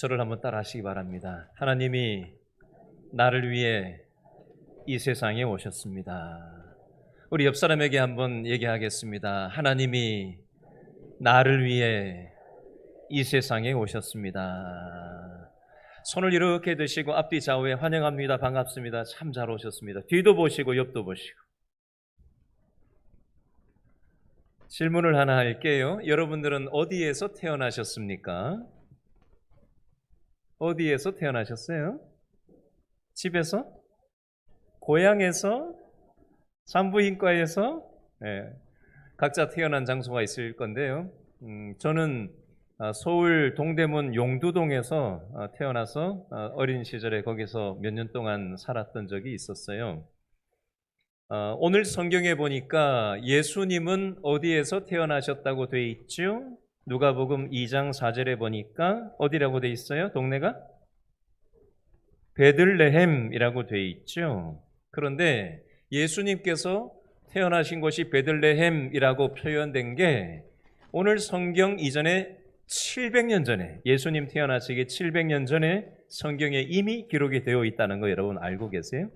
저를 한번 따라 하시기 바랍니다. 하나님이 나를 위해 이 세상에 오셨습니다. 우리 옆 사람에게 한번 얘기하겠습니다. 하나님이 나를 위해 이 세상에 오셨습니다. 손을 이렇게 드시고 앞뒤 좌우에 환영합니다. 반갑습니다. 참 잘 오셨습니다. 뒤도 보시고 옆도 보시고. 질문을 하나 할게요. 여러분들은 어디에서 태어나셨습니까? 어디에서 태어나셨어요? 집에서? 고향에서? 산부인과에서? 네, 각자 태어난 장소가 있을 건데요. 저는 서울 동대문 용두동에서 태어나서 어린 시절에 거기서 몇 년 동안 살았던 적이 있었어요. 오늘 성경에 보니까 예수님은 어디에서 태어나셨다고 돼 있죠? 누가복음 2장 4절에 보니까 어디라고 돼 있어요? 동네가? 베들레헴이라고 돼 있죠. 그런데 예수님께서 태어나신 곳이 베들레헴이라고 표현된 게 오늘 성경 이전에 700년 전에, 예수님 태어나시기 700년 전에 성경에 이미 기록이 되어 있다는 거 여러분 알고 계세요?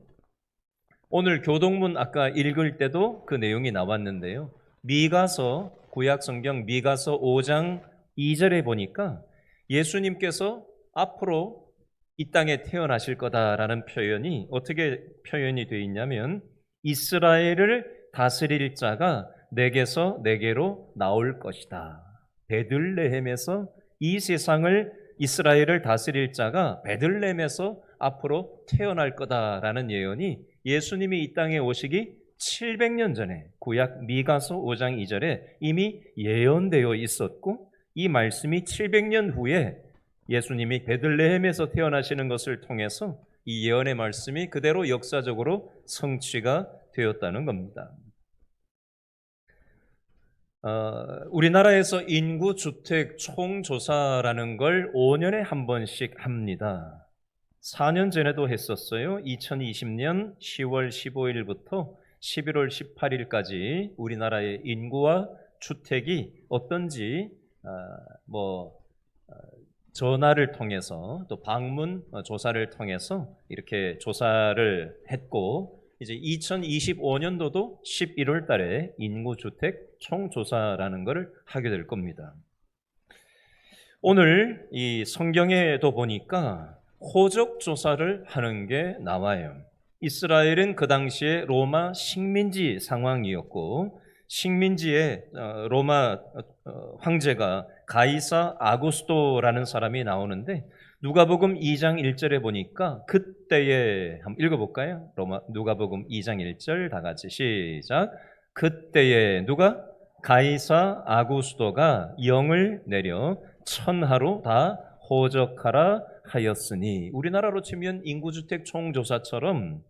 오늘 교동문 아까 읽을 때도 그 내용이 나왔는데요. 미가서, 구약 성경 미가서 5장 2절에 보니까 예수님께서 앞으로 이 땅에 태어나실 거다라는 표현이 어떻게 표현이 되어 있냐면 이스라엘을 다스릴 자가 내게서 내게로 나올 것이다. 베들레헴에서 이 세상을 이스라엘을 다스릴 자가 베들레헴에서 앞으로 태어날 거다라는 예언이 예수님이 이 땅에 오시기 700년 전에 구약 미가서 5장 2절에 이미 예언되어 있었고 이 말씀이 700년 후에 예수님이 베들레헴에서 태어나시는 것을 통해서 이 예언의 말씀이 그대로 역사적으로 성취가 되었다는 겁니다. 우리나라에서 인구 주택 총조사라는 걸 5년에 한 번씩 합니다. 4년 전에도 했었어요. 2020년 10월 15일부터 11월 18일까지 우리나라의 인구와 주택이 어떤지 전화를 통해서 또 방문 조사를 통해서 이렇게 조사를 했고 이제 2025년도도 11월 달에 인구주택 총조사라는 것을 하게 될 겁니다. 오늘 이 성경에도 보니까 호적 조사를 하는 게 나와요. 이스라엘은 그 당시에 로마 식민지 상황이었고 식민지에 로마 황제가 가이사 아구스토라는 사람이 나오는데 누가복음 2장 1절에 보니까 그때에 한번 읽어볼까요? 누가복음 2장 1절 다 같이 시작. 그때에 누가? 가이사 아구스토가 영을 내려 천하로 다 호적하라 하였으니 우리나라로 치면 인구주택 총조사처럼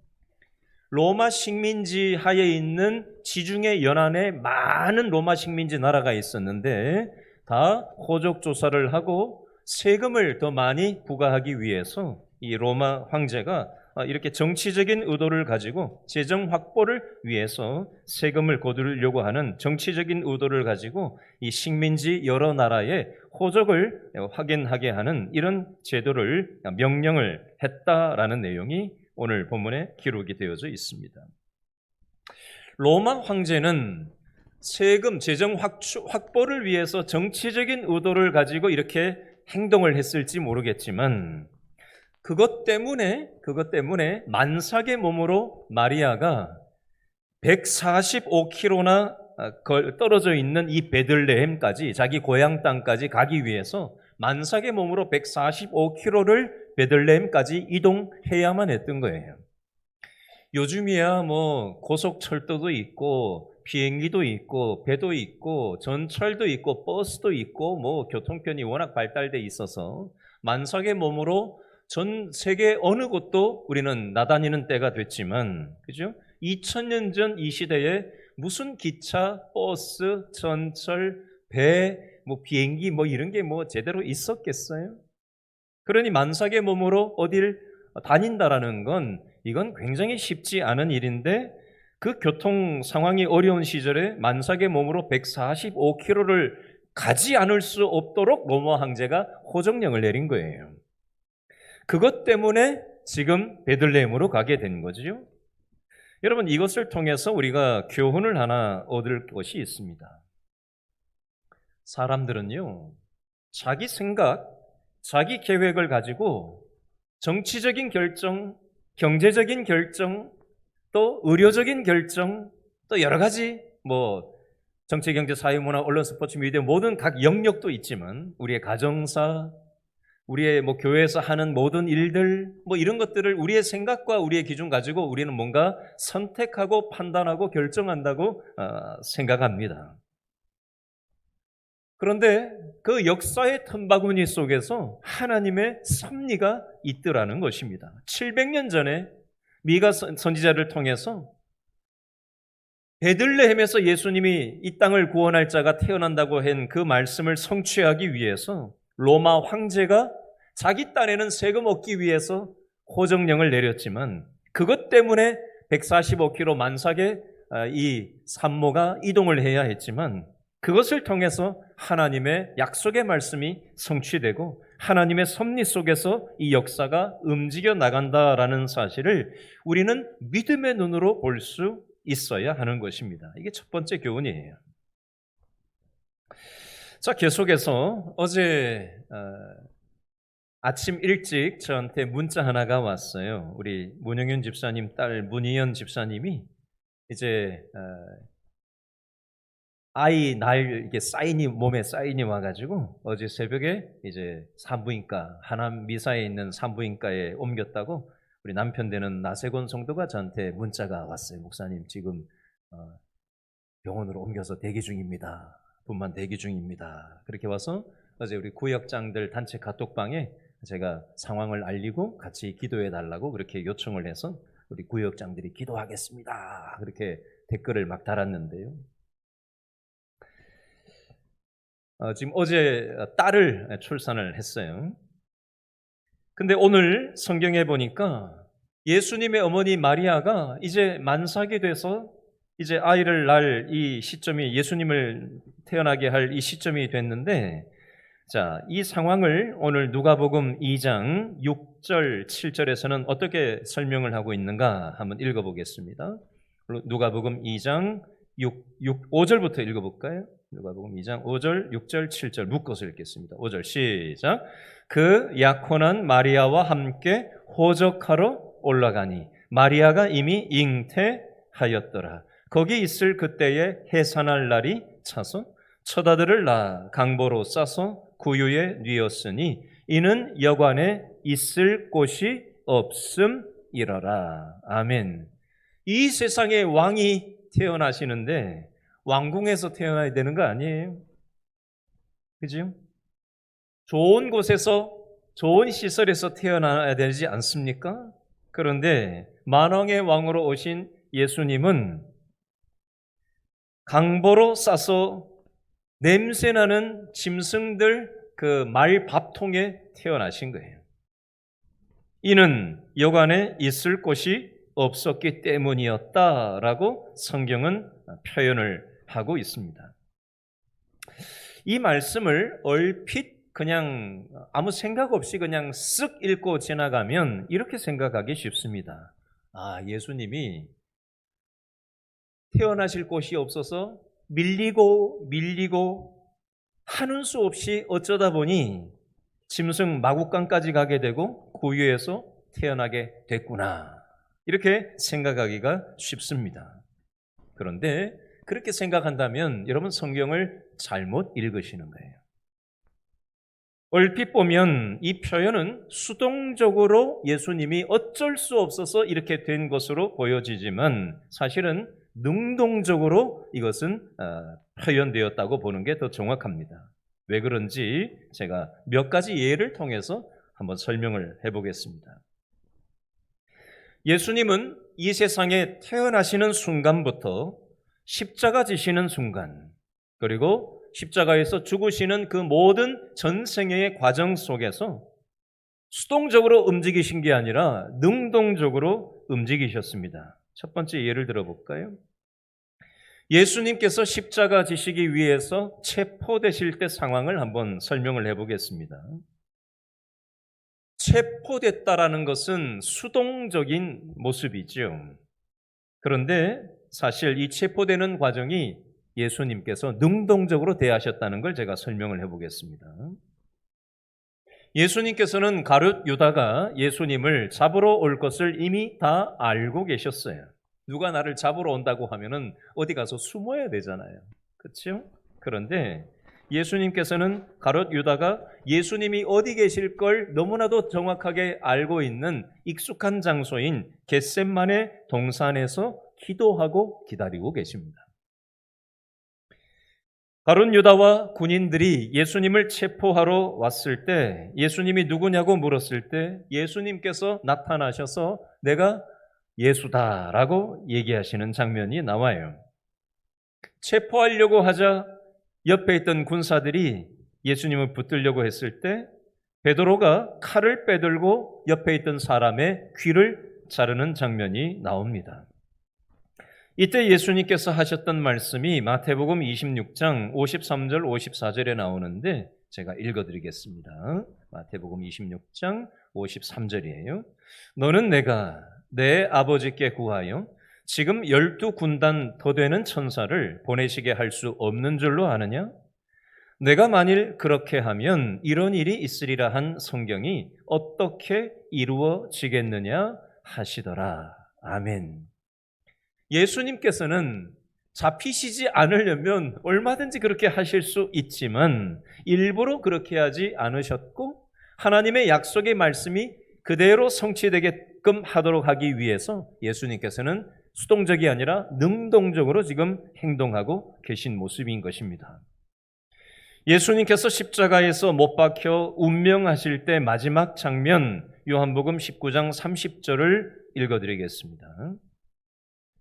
로마 식민지 하에 있는 지중해 연안에 많은 로마 식민지 나라가 있었는데 다 호적 조사를 하고 세금을 더 많이 부과하기 위해서 이 로마 황제가 이렇게 정치적인 의도를 가지고 재정 확보를 위해서 세금을 거두려고 하는 정치적인 의도를 가지고 이 식민지 여러 나라의 호적을 확인하게 하는 이런 제도를 명령을 했다라는 내용이 오늘 본문에 기록이 되어져 있습니다. 로마 황제는 세금, 재정 확보를 위해서 정치적인 의도를 가지고 이렇게 행동을 했을지 모르겠지만 그것 때문에 만삭의 몸으로 마리아가 145km나 떨어져 있는 이 베들레헴까지 자기 고향 땅까지 가기 위해서 만삭의 몸으로 145km를 베들레헴까지 이동해야만 했던 거예요. 요즘이야 고속철도도 있고 비행기도 있고 배도 있고 전철도 있고 버스도 있고 교통편이 워낙 발달돼 있어서 만삭의 몸으로 전 세계 어느 곳도 우리는 나다니는 때가 됐지만 그죠? 2000년 전 이 시대에 무슨 기차, 버스, 전철, 배, 비행기 이런 게 제대로 있었겠어요? 그러니 만삭의 몸으로 어딜 다닌다라는 건 이건 굉장히 쉽지 않은 일인데 그 교통 상황이 어려운 시절에 만삭의 몸으로 145km를 가지 않을 수 없도록 로마 황제가 호정령을 내린 거예요. 그것 때문에 지금 베들레헴으로 가게 된 거죠. 여러분, 이것을 통해서 우리가 교훈을 하나 얻을 것이 있습니다. 사람들은요, 자기 생각, 자기 계획을 가지고 정치적인 결정, 경제적인 결정, 또 의료적인 결정, 또 여러 가지 정치, 경제, 사회, 문화, 언론, 스포츠, 미디어 모든 각 영역도 있지만 우리의 가정사, 우리의 교회에서 하는 모든 일들 이런 것들을 우리의 생각과 우리의 기준 가지고 우리는 뭔가 선택하고 판단하고 결정한다고 생각합니다. 그런데 그 역사의 틈바구니 속에서 하나님의 섭리가 있더라는 것입니다. 700년 전에 미가 선지자를 통해서 베들레헴에서 예수님이 이 땅을 구원할 자가 태어난다고 한 그 말씀을 성취하기 위해서 로마 황제가 자기 딴에는 세금 얻기 위해서 호정령을 내렸지만 그것 때문에 145km 만삭의 이 산모가 이동을 해야 했지만 그것을 통해서 하나님의 약속의 말씀이 성취되고 하나님의 섭리 속에서 이 역사가 움직여 나간다라는 사실을 우리는 믿음의 눈으로 볼 수 있어야 하는 것입니다. 이게 첫 번째 교훈이에요. 자, 계속해서 어제 아침 일찍 저한테 문자 하나가 왔어요. 우리 문영윤 집사님 딸 문희연 집사님이 이제 아이 날 이렇게 몸에 사인이 와가지고 어제 새벽에 이제 산부인과 하남 미사에 있는 산부인과에 옮겼다고 우리 남편 되는 나세곤 성도가 저한테 문자가 왔어요. 목사님 지금 병원으로 옮겨서 대기 중입니다. 분만 대기 중입니다. 그렇게 와서 어제 우리 구역장들 단체 카톡방에 제가 상황을 알리고 같이 기도해 달라고 그렇게 요청을 해서 우리 구역장들이 기도하겠습니다. 그렇게 댓글을 막 달았는데요. 지금 어제 딸을 출산을 했어요. 근데 오늘 성경에 보니까 예수님의 어머니 마리아가 이제 만삭이 돼서 이제 아이를 낳을 이 시점이 예수님을 태어나게 할 이 시점이 됐는데 자, 이 상황을 오늘 누가복음 2장 6절, 7절에서는 어떻게 설명을 하고 있는가 한번 읽어보겠습니다. 누가복음 2장 5절부터 읽어볼까요? 누가복음 2장 5절, 6절, 7절 묶어서 읽겠습니다. 5절 시작. 그 약혼한 마리아와 함께 호적하러 올라가니 마리아가 이미 잉태하였더라. 거기 있을 그때에 해산할 날이 차서 첫 아들을 낳아 강보로 싸서 구유에 뉘었으니 이는 여관에 있을 곳이 없음이러라. 아멘. 이 세상에 왕이 태어나시는데 왕궁에서 태어나야 되는 거 아니에요? 그죠? 좋은 곳에서 좋은 시설에서 태어나야 되지 않습니까? 그런데 만왕의 왕으로 오신 예수님은 강보로 싸서 냄새나는 짐승들 그 말 밥통에 태어나신 거예요. 이는 여관에 있을 곳이 없었기 때문이었다라고 성경은 표현을 하고 있습니다. 이 말씀을 얼핏 그냥 아무 생각 없이 그냥 쓱 읽고 지나가면 이렇게 생각하기 쉽습니다. 아, 예수님이 태어나실 곳이 없어서 밀리고 하는 수 없이 어쩌다 보니 짐승 마국간까지 가게 되고 구유에서 태어나게 됐구나. 이렇게 생각하기가 쉽습니다. 그런데 그렇게 생각한다면 여러분 성경을 잘못 읽으시는 거예요. 얼핏 보면 이 표현은 수동적으로 예수님이 어쩔 수 없어서 이렇게 된 것으로 보여지지만 사실은 능동적으로 이것은 표현되었다고 보는 게 더 정확합니다. 왜 그런지 제가 몇 가지 예를 통해서 한번 설명을 해보겠습니다. 예수님은 이 세상에 태어나시는 순간부터 십자가 지시는 순간, 그리고 십자가에서 죽으시는 그 모든 전생애의 과정 속에서 수동적으로 움직이신 게 아니라 능동적으로 움직이셨습니다. 첫 번째 예를 들어볼까요? 예수님께서 십자가 지시기 위해서 체포되실 때 상황을 한번 설명을 해보겠습니다. 체포됐다라는 것은 수동적인 모습이죠. 그런데 사실 이 체포되는 과정이 예수님께서 능동적으로 대하셨다는 걸 제가 설명을 해보겠습니다. 예수님께서는 가룟 유다가 예수님을 잡으러 올 것을 이미 다 알고 계셨어요. 누가 나를 잡으러 온다고 하면은 어디 가서 숨어야 되잖아요. 그렇죠? 그런데 예수님께서는 가룟 유다가 예수님이 어디 계실 걸 너무나도 정확하게 알고 있는 익숙한 장소인 겟셋마네 동산에서 기도하고 기다리고 계십니다. 가룟 유다와 군인들이 예수님을 체포하러 왔을 때 예수님이 누구냐고 물었을 때 예수님께서 나타나셔서 내가 예수다라고 얘기하시는 장면이 나와요. 체포하려고 하자 옆에 있던 군사들이 예수님을 붙들려고 했을 때 베드로가 칼을 빼들고 옆에 있던 사람의 귀를 자르는 장면이 나옵니다. 이때 예수님께서 하셨던 말씀이 마태복음 26장 53절 54절에 나오는데 제가 읽어드리겠습니다. 마태복음 26장 53절이에요. 너는 내가 내 아버지께 구하여 지금 12군단 더 되는 천사를 보내시게 할 수 없는 줄로 아느냐? 내가 만일 그렇게 하면 이런 일이 있으리라 한 성경이 어떻게 이루어지겠느냐 하시더라. 아멘. 예수님께서는 잡히시지 않으려면 얼마든지 그렇게 하실 수 있지만 일부러 그렇게 하지 않으셨고 하나님의 약속의 말씀이 그대로 성취되게끔 하도록 하기 위해서 예수님께서는 수동적이 아니라 능동적으로 지금 행동하고 계신 모습인 것입니다. 예수님께서 십자가에서 못 박혀 운명하실 때 마지막 장면 요한복음 19장 30절을 읽어드리겠습니다.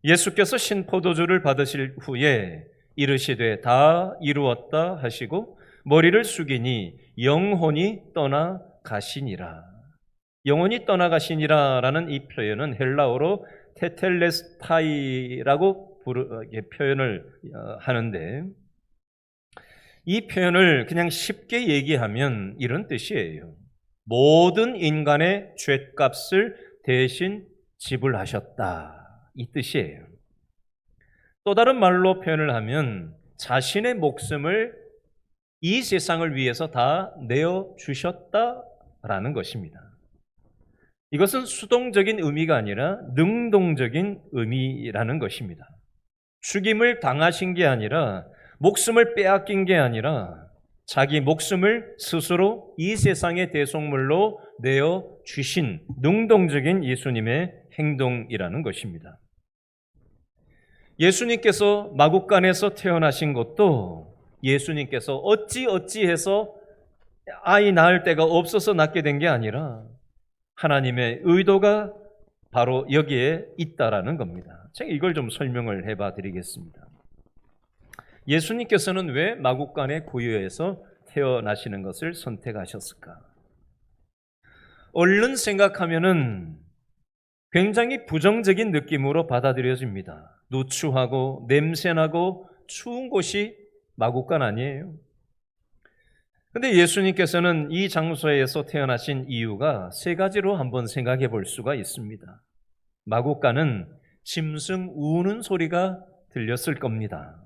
예수께서 신포도주를 받으실 후에 이르시되 다 이루었다 하시고 머리를 숙이니 영혼이 떠나가시니라. 영혼이 떠나가시니라라는 이 표현은 헬라어로 테텔레스타이라고 표현을 하는데 이 표현을 그냥 쉽게 얘기하면 이런 뜻이에요. 모든 인간의 죗값을 대신 지불하셨다. 이 뜻이에요. 또 다른 말로 표현을 하면 자신의 목숨을 이 세상을 위해서 다 내어주셨다라는 것입니다. 이것은 수동적인 의미가 아니라 능동적인 의미라는 것입니다. 죽임을 당하신 게 아니라 목숨을 빼앗긴 게 아니라 자기 목숨을 스스로 이 세상의 대속물로 내어주신 능동적인 예수님의 행동이라는 것입니다. 예수님께서 마국간에서 태어나신 것도 예수님께서 어찌해서 아이 낳을 데가 없어서 낳게 된 게 아니라 하나님의 의도가 바로 여기에 있다라는 겁니다. 제가 이걸 좀 설명을 해봐 드리겠습니다. 예수님께서는 왜 마국간의 구유에서 태어나시는 것을 선택하셨을까? 얼른 생각하면은 굉장히 부정적인 느낌으로 받아들여집니다. 누추하고 냄새나고 추운 곳이 마국간 아니에요? 그런데 예수님께서는 이 장소에서 태어나신 이유가 세 가지로 한번 생각해 볼 수가 있습니다. 마국간은 짐승 우는 소리가 들렸을 겁니다.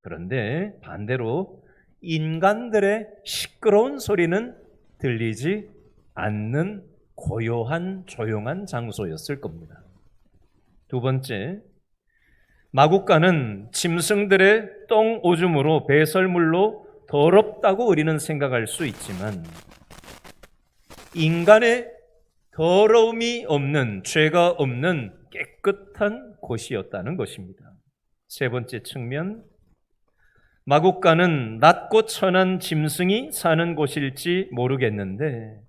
그런데 반대로 인간들의 시끄러운 소리는 들리지 않는 고요한 조용한 장소였을 겁니다. 두 번째, 마국간은 짐승들의 똥 오줌으로 배설물로 더럽다고 우리는 생각할 수 있지만 인간의 더러움이 없는, 죄가 없는 깨끗한 곳이었다는 것입니다. 세 번째 측면, 마국간은 낮고 천한 짐승이 사는 곳일지 모르겠는데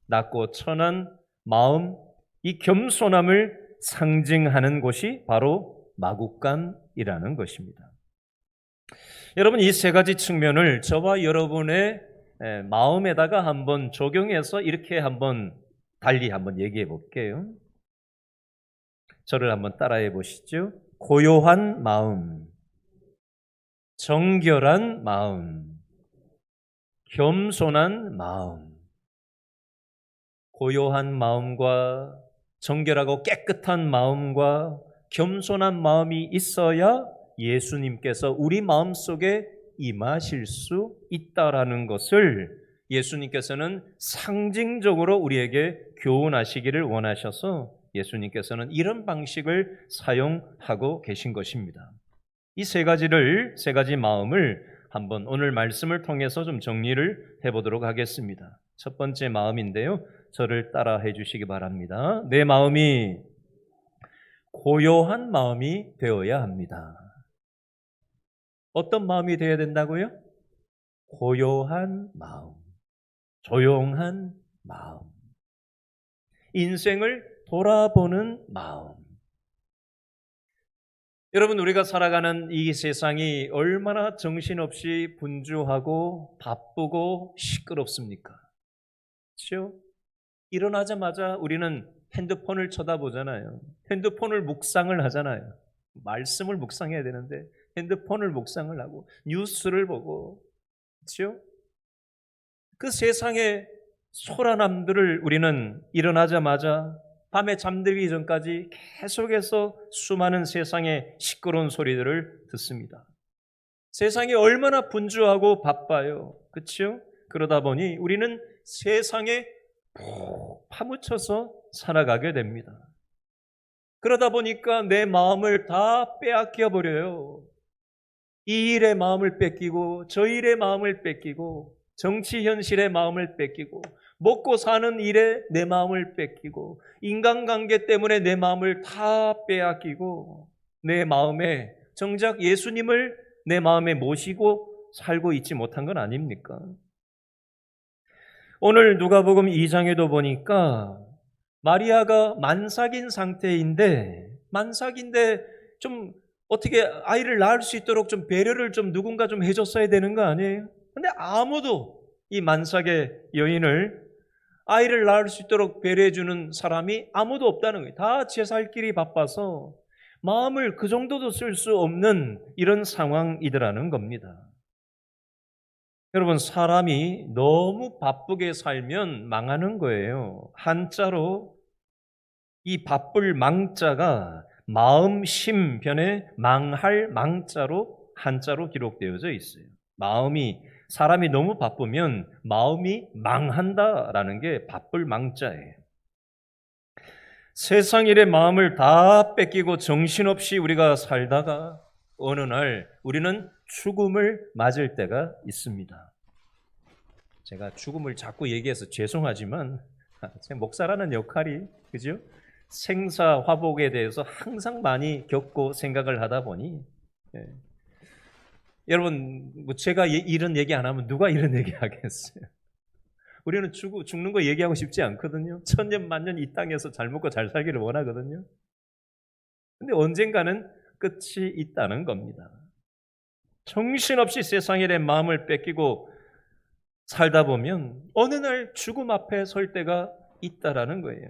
낮고 천한 마음, 이 겸손함을 상징하는 곳이 바로 마국간이라는 것입니다. 여러분, 이 세 가지 측면을 저와 여러분의 마음에다가 한번 적용해서 이렇게 한번 달리 한번 얘기해 볼게요. 저를 한번 따라해 보시죠. 고요한 마음, 정결한 마음, 겸손한 마음. 고요한 마음과 정결하고 깨끗한 마음과 겸손한 마음이 있어야 예수님께서 우리 마음속에 임하실 수 있다라는 것을 예수님께서는 상징적으로 우리에게 교훈하시기를 원하셔서 예수님께서는 이런 방식을 사용하고 계신 것입니다. 이 세 가지 마음을 한번 오늘 말씀을 통해서 좀 정리를 해보도록 하겠습니다. 첫 번째 마음인데요. 저를 따라해 주시기 바랍니다. 내 마음이 고요한 마음이 되어야 합니다. 어떤 마음이 되어야 된다고요? 고요한 마음, 조용한 마음, 인생을 돌아보는 마음. 여러분, 우리가 살아가는 이 세상이 얼마나 정신없이 분주하고 바쁘고 시끄럽습니까? 그렇죠? 일어나자마자 우리는 핸드폰을 쳐다보잖아요. 핸드폰을 묵상을 하잖아요. 말씀을 묵상해야 되는데 핸드폰을 묵상을 하고 뉴스를 보고, 그렇죠? 그 세상의 소란함들을 우리는 일어나자마자 밤에 잠들기 전까지 계속해서 수많은 세상의 시끄러운 소리들을 듣습니다. 세상이 얼마나 분주하고 바빠요. 그렇죠? 그러다 보니 우리는 세상에 푹 파묻혀서 살아가게 됩니다. 그러다 보니까 내 마음을 다 빼앗겨 버려요. 이 일의 마음을 뺏기고 저 일의 마음을 뺏기고 정치 현실의 마음을 뺏기고 먹고 사는 일에 내 마음을 뺏기고 인간관계 때문에 내 마음을 다 빼앗기고 내 마음에 정작 예수님을 내 마음에 모시고 살고 있지 못한 건 아닙니까? 오늘 누가복음 2장에도 보니까 마리아가 만삭인 상태인데 좀 어떻게 아이를 낳을 수 있도록 좀 배려를 좀 누군가 좀 해줬어야 되는 거 아니에요? 근데 아무도 이 만삭의 여인을 아이를 낳을 수 있도록 배려해주는 사람이 아무도 없다는 거예요. 다 제 살 길이 바빠서 마음을 그 정도도 쓸 수 없는 이런 상황이더라는 겁니다. 여러분, 사람이 너무 바쁘게 살면 망하는 거예요. 한자로 이 바쁠 망자가 마음심변에 망할 망자로 한자로 기록되어져 있어요. 사람이 너무 바쁘면 마음이 망한다라는 게 바쁠 망자예요. 세상 일에 마음을 다 뺏기고 정신없이 우리가 살다가 어느 날 우리는 죽음을 맞을 때가 있습니다. 제가 죽음을 자꾸 얘기해서 죄송하지만 제 목사라는 역할이, 그죠? 생사화복에 대해서 항상 많이 겪고 생각을 하다 보니, 여러분, 제가 이런 얘기 안 하면 누가 이런 얘기 하겠어요? 우리는 죽는 거 얘기하고 싶지 않거든요. 천년 만년 이 땅에서 잘 먹고 잘 살기를 원하거든요. 근데 언젠가는 끝이 있다는 겁니다. 정신없이 세상에 대한 마음을 뺏기고 살다 보면 어느 날 죽음 앞에 설 때가 있다라는 거예요.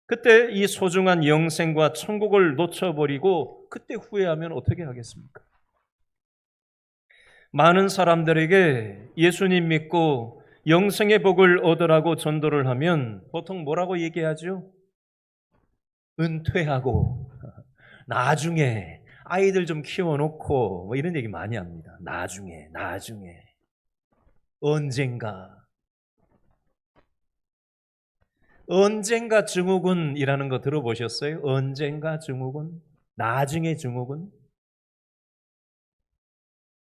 그때 이 소중한 영생과 천국을 놓쳐버리고 그때 후회하면 어떻게 하겠습니까? 많은 사람들에게 예수님 믿고 영생의 복을 얻으라고 전도를 하면 보통 뭐라고 얘기하죠? 은퇴하고 나중에 아이들 좀 키워놓고 뭐 이런 얘기 많이 합니다. 나중에 언젠가 증후군이라는 거 들어보셨어요? 언젠가 증후군? 나중에 증후군?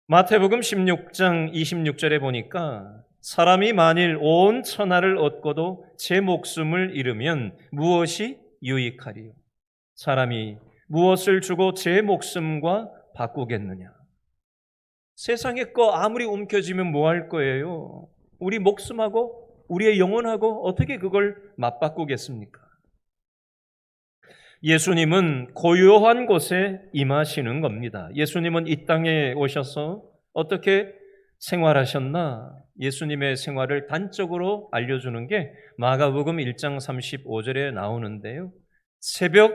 마태복음 16장 26절에 보니까 사람이 만일 온 천하를 얻고도 제 목숨을 잃으면 무엇이 유익하리요? 사람이 무엇을 주고 제 목숨과 바꾸겠느냐? 세상의 거 아무리 움켜쥐면 뭐 할 거예요? 우리 목숨하고 우리의 영혼하고 어떻게 그걸 맞바꾸겠습니까? 예수님은 고요한 곳에 임하시는 겁니다. 예수님은 이 땅에 오셔서 어떻게 생활하셨나? 예수님의 생활을 단적으로 알려주는 게 마가복음 1장 35절에 나오는데요. 새벽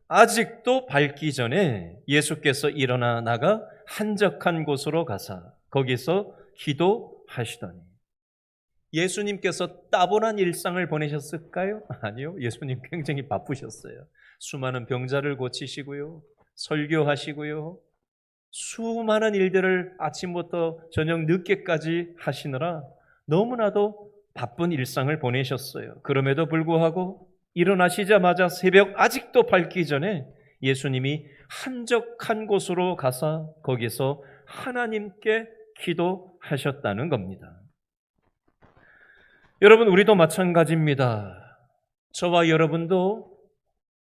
아직도 밝기 전에 예수께서 일어나 나가 한적한 곳으로 가사 거기서 기도하시더니 예수님께서 따분한 일상을 보내셨을까요? 아니요. 예수님 굉장히 바쁘셨어요. 수많은 병자를 고치시고요. 설교하시고요. 수많은 일들을 아침부터 저녁 늦게까지 하시느라 너무나도 바쁜 일상을 보내셨어요. 그럼에도 불구하고 일어나시자마자 새벽 아직도 밝기 전에 예수님이 한적한 곳으로 가서 거기서 하나님께 기도하셨다는 겁니다. 여러분, 우리도 마찬가지입니다. 저와 여러분도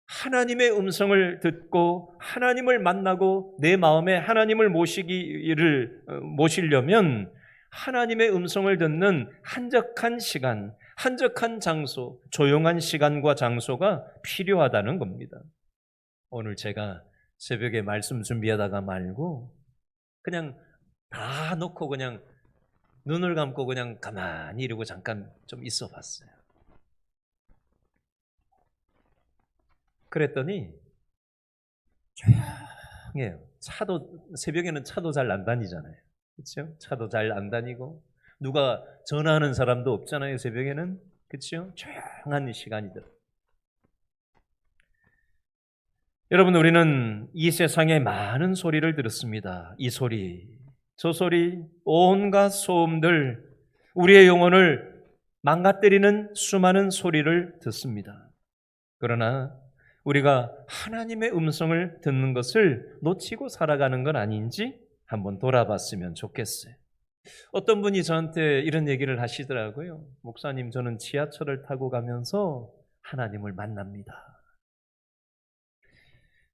하나님의 음성을 듣고 하나님을 만나고 내 마음에 하나님을 모시려면 하나님의 음성을 듣는 한적한 시간, 한적한 장소, 조용한 시간과 장소가 필요하다는 겁니다. 오늘 제가 새벽에 말씀 준비하다가 말고 그냥 다 놓고 그냥 눈을 감고 그냥 가만히 이러고 잠깐 좀 있어 봤어요. 그랬더니 조용해요. 새벽에는 차도 잘 안 다니잖아요. 그렇죠? 차도 잘 안 다니고 누가 전화하는 사람도 없잖아요. 새벽에는. 그렇죠? 조용한 시간이들. 여러분, 우리는 이 세상에 많은 소리를 들었습니다. 이 소리, 저 소리, 온갖 소음들, 우리의 영혼을 망가뜨리는 수많은 소리를 듣습니다. 그러나 우리가 하나님의 음성을 듣는 것을 놓치고 살아가는 건 아닌지 한번 돌아봤으면 좋겠어요. 어떤 분이 저한테 이런 얘기를 하시더라고요. 목사님, 저는 지하철을 타고 가면서 하나님을 만납니다.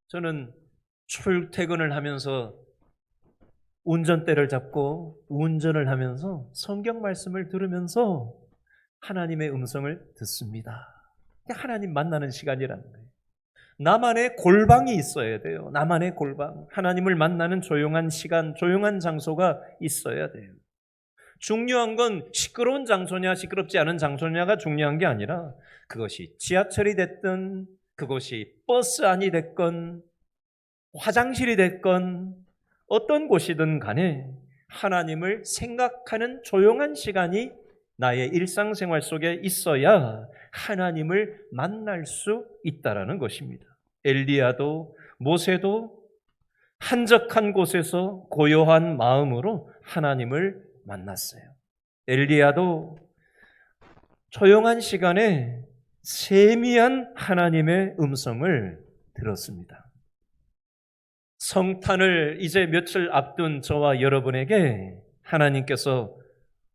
저는 출퇴근을 하면서 운전대를 잡고 운전을 하면서 성경 말씀을 들으면서 하나님의 음성을 듣습니다. 하나님 만나는 시간이라는 거예요. 나만의 골방이 있어야 돼요. 나만의 골방. 하나님을 만나는 조용한 시간, 조용한 장소가 있어야 돼요. 중요한 건 시끄러운 장소냐 시끄럽지 않은 장소냐가 중요한 게 아니라 그것이 지하철이 됐든 그것이 버스 안이 됐건 화장실이 됐건 어떤 곳이든 간에 하나님을 생각하는 조용한 시간이 나의 일상생활 속에 있어야 하나님을 만날 수 있다라는 것입니다. 엘리야도 모세도 한적한 곳에서 고요한 마음으로 하나님을 만났어요. 엘리야도 조용한 시간에 세미한 하나님의 음성을 들었습니다. 성탄을 이제 며칠 앞둔 저와 여러분에게 하나님께서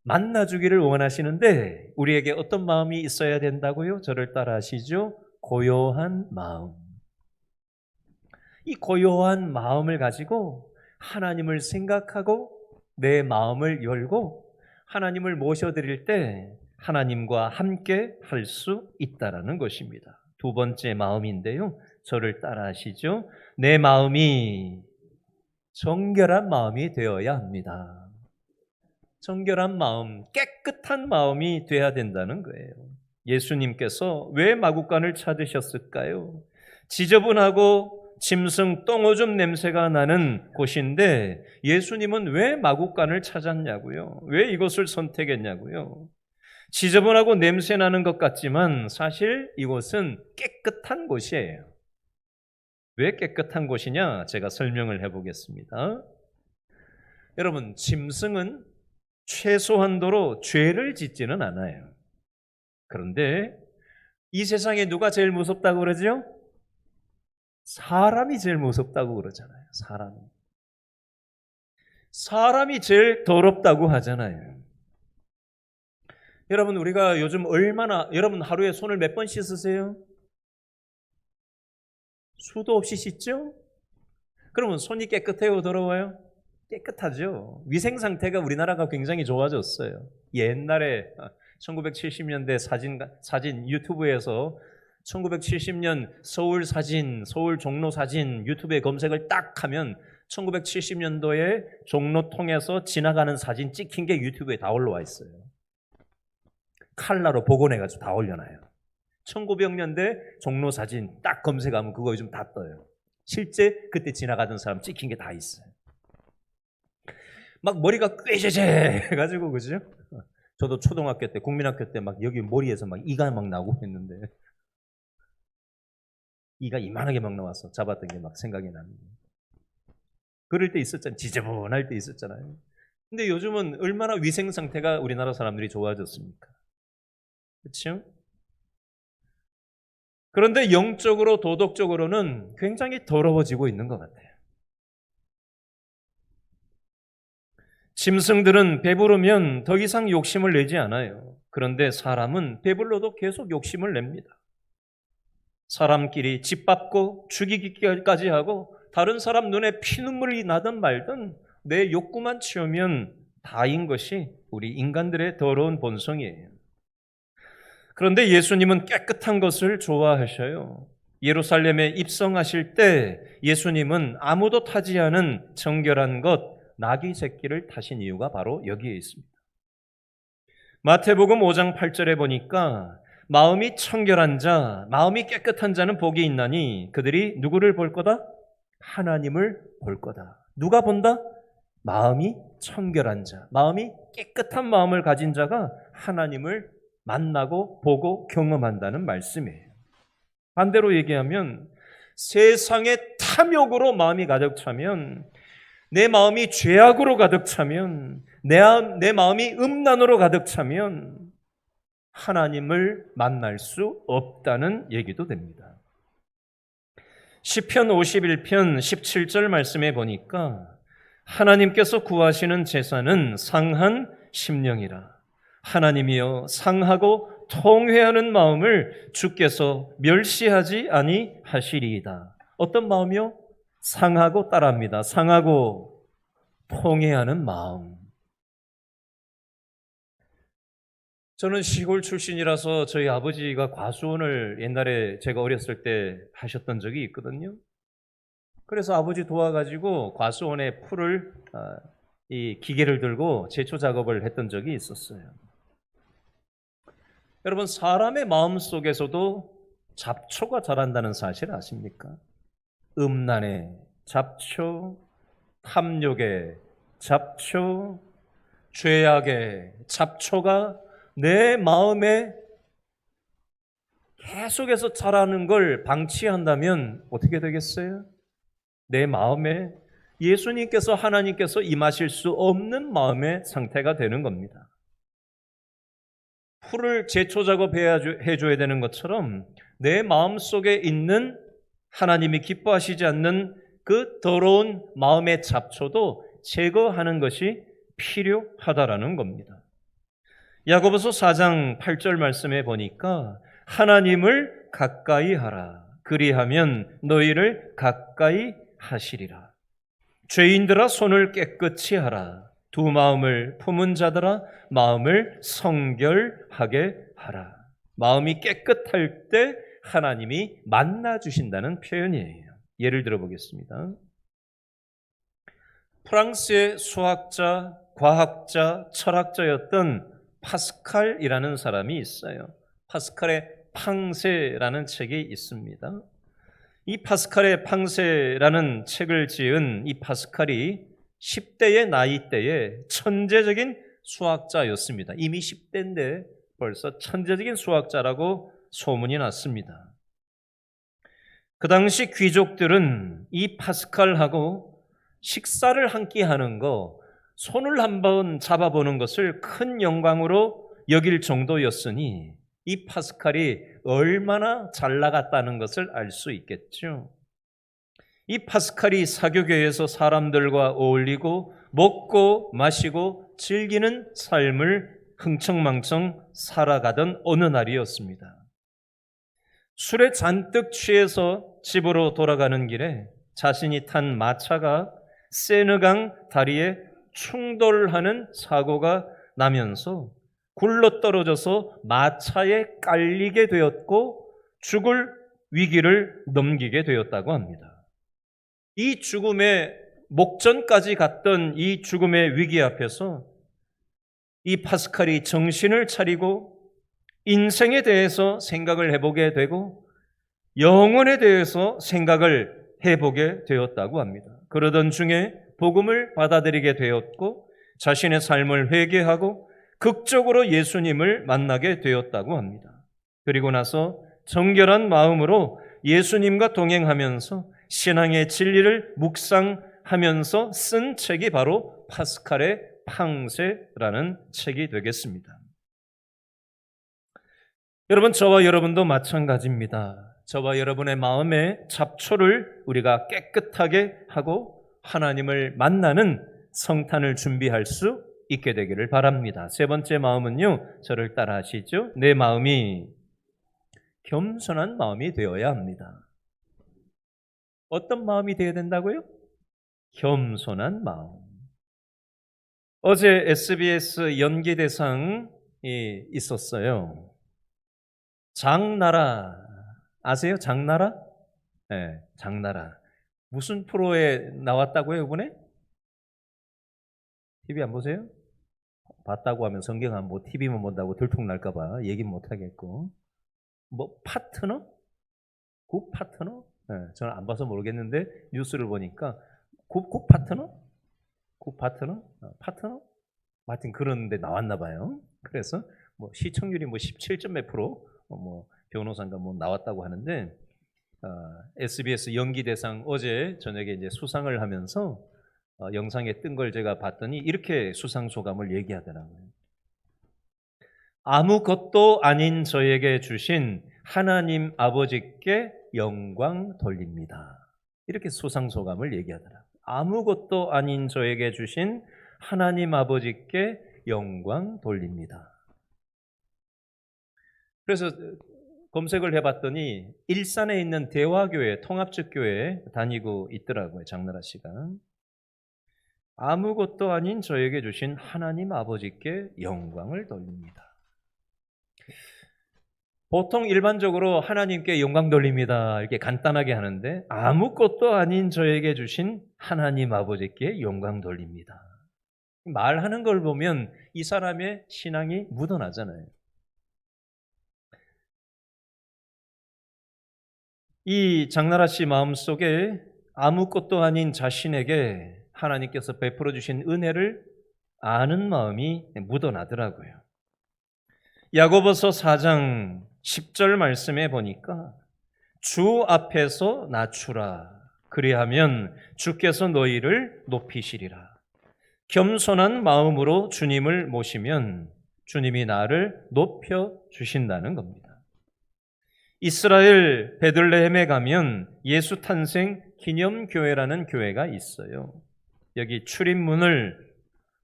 만나주기를 원하시는데 우리에게 어떤 마음이 있어야 된다고요? 저를 따라 하시죠. 고요한 마음. 이 고요한 마음을 가지고 하나님을 생각하고 내 마음을 열고 하나님을 모셔드릴 때 하나님과 함께 할 수 있다라는 것입니다. 두 번째 마음인데요. 저를 따라 하시죠. 내 마음이 정결한 마음이 되어야 합니다. 정결한 마음, 깨끗한 마음이 돼야 된다는 거예요. 예수님께서 왜 마구간을 찾으셨을까요? 지저분하고 짐승 똥오줌 냄새가 나는 곳인데 예수님은 왜 마구간을 찾았냐고요? 왜 이곳을 선택했냐고요? 지저분하고 냄새 나는 것 같지만 사실 이곳은 깨끗한 곳이에요. 왜 깨끗한 곳이냐? 제가 설명을 해보겠습니다. 여러분, 짐승은 최소한도로 죄를 짓지는 않아요. 그런데 이 세상에 누가 제일 무섭다고 그러죠? 사람이 제일 무섭다고 그러잖아요. 사람이 제일 더럽다고 하잖아요. 여러분, 우리가 요즘 여러분 하루에 손을 몇 번 씻으세요? 수도 없이 씻죠? 그러면 손이 깨끗해요, 더러워요? 깨끗하죠. 위생 상태가 우리나라가 굉장히 좋아졌어요. 옛날에 1970년대 사진 유튜브에서 1970년 서울 사진, 서울 종로 사진 유튜브에 검색을 딱 하면 1970년도에 종로 통해서 지나가는 사진 찍힌 게 유튜브에 다 올라와 있어요. 칼라로 복원해가지고 다 올려놔요. 1900년대 종로 사진 딱 검색하면 그거 요즘 다 떠요. 실제 그때 지나가던 사람 찍힌 게 다 있어요. 막 머리가 꾀죄죄 해가지고, 그죠? 저도 초등학교 때, 국민학교 때 막 여기 머리에서 막 이가 막 나오고 했는데, 이가 이만하게 막 나와서 잡았던 게 막 생각이 나는 거예요. 그럴 때 있었잖아요. 지저분할 때 있었잖아요. 근데 요즘은 얼마나 위생 상태가 우리나라 사람들이 좋아졌습니까? 그렇죠? 그런데 영적으로 도덕적으로는 굉장히 더러워지고 있는 것 같아요. 짐승들은 배부르면 더 이상 욕심을 내지 않아요. 그런데 사람은 배불러도 계속 욕심을 냅니다. 사람끼리 짓밟고 죽이기까지 하고 다른 사람 눈에 피눈물이 나든 말든 내 욕구만 채우면 다인 것이 우리 인간들의 더러운 본성이에요. 그런데 예수님은 깨끗한 것을 좋아하셔요. 예루살렘에 입성하실 때 예수님은 아무도 타지 않은 정결한 것, 나귀 새끼를 타신 이유가 바로 여기에 있습니다. 마태복음 5장 8절에 보니까 마음이 청결한 자, 마음이 깨끗한 자는 복이 있나니 그들이 누구를 볼 거다? 하나님을 볼 거다. 누가 본다? 마음이 청결한 자, 마음이 깨끗한 마음을 가진 자가 하나님을 만나고 보고 경험한다는 말씀이에요. 반대로 얘기하면 세상의 탐욕으로 마음이 가득 차면, 내 마음이 죄악으로 가득 차면, 내 마음이 음란으로 가득 차면 하나님을 만날 수 없다는 얘기도 됩니다. 시편 51편 17절 말씀에 보니까 하나님께서 구하시는 제사는 상한 심령이라. 하나님이여 상하고 통회하는 마음을 주께서 멸시하지 아니하시리이다. 어떤 마음이요? 상하고, 따라합니다. 상하고 통회하는 마음. 저는 시골 출신이라서 저희 아버지가 과수원을 옛날에 제가 어렸을 때 하셨던 적이 있거든요. 그래서 아버지 도와가지고 과수원에 풀을 이 기계를 들고 제초 작업을 했던 적이 있었어요. 여러분, 사람의 마음 속에서도 잡초가 자란다는 사실 아십니까? 음란의 잡초, 탐욕의 잡초, 죄악의 잡초가 내 마음에 계속해서 자라는 걸 방치한다면 어떻게 되겠어요? 내 마음에 예수님께서, 하나님께서 임하실 수 없는 마음의 상태가 되는 겁니다. 풀을 제초 작업해줘야 되는 것처럼 내 마음 속에 있는 하나님이 기뻐하시지 않는 그 더러운 마음의 잡초도 제거하는 것이 필요하다라는 겁니다. 야고보서 4장 8절 말씀에 보니까 하나님을 가까이 하라. 그리하면 너희를 가까이 하시리라. 죄인들아 손을 깨끗이 하라. 두 마음을 품은 자들아 마음을 성결하게 하라. 마음이 깨끗할 때 하나님이 만나 주신다는 표현이에요. 예를 들어 보겠습니다. 프랑스의 수학자, 과학자, 철학자였던 파스칼이라는 사람이 있어요. 파스칼의 팡세라는 책이 있습니다. 이 파스칼의 팡세라는 책을 지은 이 파스칼이 10대의 나이 때에 천재적인 수학자였습니다. 이미 10대인데 벌써 천재적인 수학자라고 소문이 났습니다. 그 당시 귀족들은 이 파스칼하고 식사를 한 끼 하는 거, 손을 한번 잡아보는 것을 큰 영광으로 여길 정도였으니 이 파스칼이 얼마나 잘 나갔다는 것을 알 수 있겠죠. 이 파스칼이 사교계에서 사람들과 어울리고 먹고 마시고 즐기는 삶을 흥청망청 살아가던 어느 날이었습니다. 술에 잔뜩 취해서 집으로 돌아가는 길에 자신이 탄 마차가 세느강 다리에 충돌하는 사고가 나면서 굴러떨어져서 마차에 깔리게 되었고 죽을 위기를 넘기게 되었다고 합니다. 이 죽음의 목전까지 갔던 이 죽음의 위기 앞에서 이 파스칼이 정신을 차리고 인생에 대해서 생각을 해보게 되고 영혼에 대해서 생각을 해보게 되었다고 합니다. 그러던 중에 복음을 받아들이게 되었고 자신의 삶을 회개하고 극적으로 예수님을 만나게 되었다고 합니다. 그리고 나서 정결한 마음으로 예수님과 동행하면서 신앙의 진리를 묵상하면서 쓴 책이 바로 파스칼의 팡세라는 책이 되겠습니다. 여러분, 저와 여러분도 마찬가지입니다. 저와 여러분의 마음의 잡초를 우리가 깨끗하게 하고 하나님을 만나는 성탄을 준비할 수 있게 되기를 바랍니다. 세 번째 마음은요, 저를 따라 하시죠. 내 마음이 겸손한 마음이 되어야 합니다. 어떤 마음이 되어야 된다고요? 겸손한 마음. 어제 SBS 연기대상이 있었어요. 장나라 아세요? 장나라? 네, 장나라. 무슨 프로에 나왔다고요, 이번에? TV 안 보세요? 봤다고 하면 성경 안 보고 TV만 본다고 들통날까봐 얘기 못 하겠고. 뭐 파트너? 굿 파트너? 네, 저는 안 봐서 모르겠는데 뉴스를 보니까 굿 파트너? 굿 파트너? 파트너? 하여튼 그런 데 나왔나 봐요. 그래서 뭐 시청률이 뭐 17점 몇 프로 뭐 변호사인가 뭐 나왔다고 하는데 SBS 연기대상 어제 저녁에 이제 수상을 하면서 영상에 뜬 걸 제가 봤더니 이렇게 수상 소감을 얘기하더라고요. 아무것도 아닌 저에게 주신 하나님 아버지께 영광 돌립니다. 이렇게 수상 소감을 얘기하더라고요. 아무것도 아닌 저에게 주신 하나님 아버지께 영광 돌립니다. 그래서 검색을 해봤더니 일산에 있는 대화교회, 통합적교회에 다니고 있더라고요. 장나라 씨가. 아무것도 아닌 저에게 주신 하나님 아버지께 영광을 돌립니다. 보통 일반적으로 하나님께 영광 돌립니다. 이렇게 간단하게 하는데 아무것도 아닌 저에게 주신 하나님 아버지께 영광 돌립니다. 말하는 걸 보면 이 사람의 신앙이 묻어나잖아요. 이 장나라 씨 마음속에 아무것도 아닌 자신에게 하나님께서 베풀어 주신 은혜를 아는 마음이 묻어나더라고요. 야고보서 4장 10절 말씀에 보니까 주 앞에서 낮추라. 그리하면 주께서 너희를 높이시리라. 겸손한 마음으로 주님을 모시면 주님이 나를 높여 주신다는 겁니다. 이스라엘 베들레헴에 가면 예수 탄생 기념교회라는 교회가 있어요. 여기 출입문을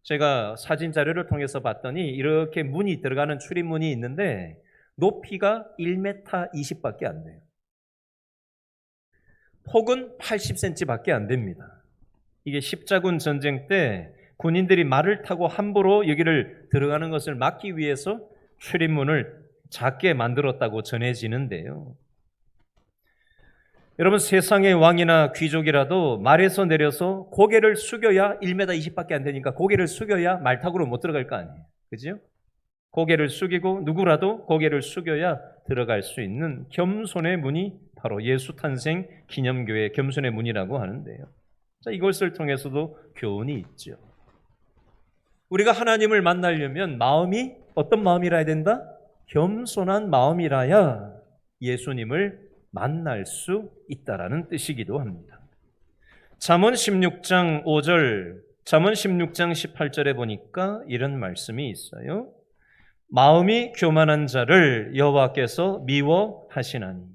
제가 사진 자료를 통해서 봤더니 이렇게 문이 들어가는 출입문이 있는데 높이가 1m 20밖에 안 돼요. 폭은 80cm밖에 안 됩니다. 이게 십자군 전쟁 때 군인들이 말을 타고 함부로 여기를 들어가는 것을 막기 위해서 출입문을 작게 만들었다고 전해지는데요. 여러분, 세상의 왕이나 귀족이라도 말에서 내려서 고개를 숙여야 1m 20밖에 안 되니까 고개를 숙여야 말 타고로 못 들어갈 거 아니에요. 그죠? 고개를 숙이고 누구라도 고개를 숙여야 들어갈 수 있는 겸손의 문이 바로 예수 탄생 기념교회 겸손의 문이라고 하는데요. 자, 이것을 통해서도 교훈이 있죠. 우리가 하나님을 만나려면 마음이 어떤 마음이라 해야 된다? 겸손한 마음이라야 예수님을 만날 수 있다라는 뜻이기도 합니다. 잠언 16장 5절, 잠언 16장 18절에 보니까 이런 말씀이 있어요. 마음이 교만한 자를 여호와께서 미워하시나니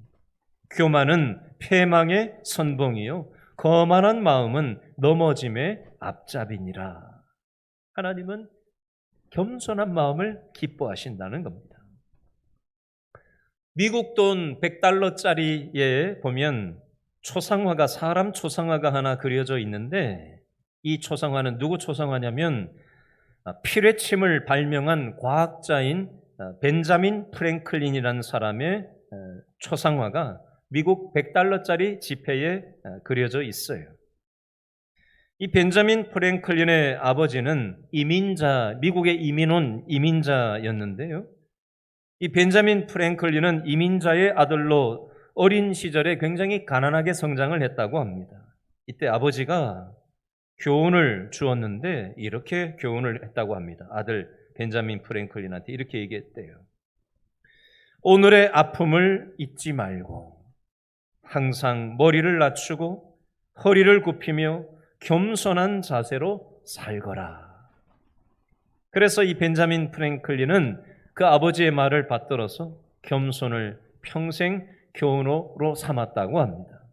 교만은 패망의 선봉이요 거만한 마음은 넘어짐의 앞잡이니라. 하나님은 겸손한 마음을 기뻐하신다는 겁니다. 미국 돈 100달러짜리에 보면 초상화가 사람 초상화가 하나 그려져 있는데 이 초상화는 누구 초상화냐면 피뢰침을 발명한 과학자인 벤자민 프랭클린이라는 사람의 초상화가 미국 100달러짜리 지폐에 그려져 있어요. 이 벤자민 프랭클린의 아버지는 미국에 이민 온 이민자였는데요. 이 벤자민 프랭클린은 이민자의 아들로 어린 시절에 굉장히 가난하게 성장을 했다고 합니다. 이때 아버지가 교훈을 주었는데 이렇게 교훈을 했다고 합니다. 아들, 벤자민 프랭클린한테 이렇게 얘기했대요. 오늘의 아픔을 잊지 말고 항상 머리를 낮추고 허리를 굽히며 겸손한 자세로 살거라. 그래서 이 벤자민 프랭클린은 그 아버지의 말을 받들어서 겸손을 평생 교훈으로 삼았다고 합니다.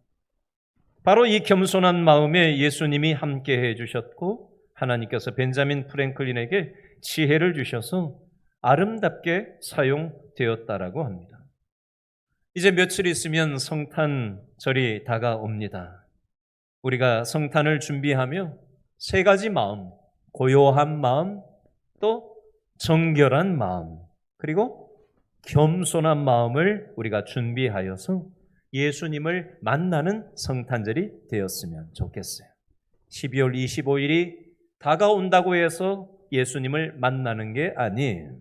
바로 이 겸손한 마음에 예수님이 함께해 주셨고 하나님께서 벤자민 프랭클린에게 지혜를 주셔서 아름답게 사용되었다라고 합니다. 이제 며칠 있으면 성탄절이 다가옵니다. 우리가 성탄을 준비하며 세 가지 마음, 고요한 마음, 또 정결한 마음, 그리고 겸손한 마음을 우리가 준비하여서 예수님을 만나는 성탄절이 되었으면 좋겠어요. 12월 25일이 다가온다고 해서 예수님을 만나는 게 아니에요.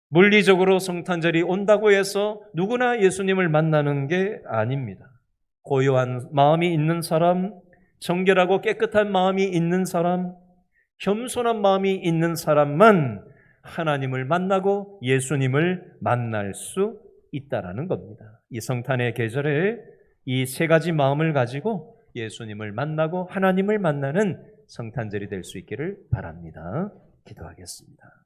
물리적으로 성탄절이 온다고 해서 누구나 예수님을 만나는 게 아닙니다. 고요한 마음이 있는 사람, 정결하고 깨끗한 마음이 있는 사람, 겸손한 마음이 있는 사람만 하나님을 만나고 예수님을 만날 수 있다라는 겁니다. 이 성탄의 계절에 이 세 가지 마음을 가지고 예수님을 만나고 하나님을 만나는 성탄절이 될 수 있기를 바랍니다. 기도하겠습니다.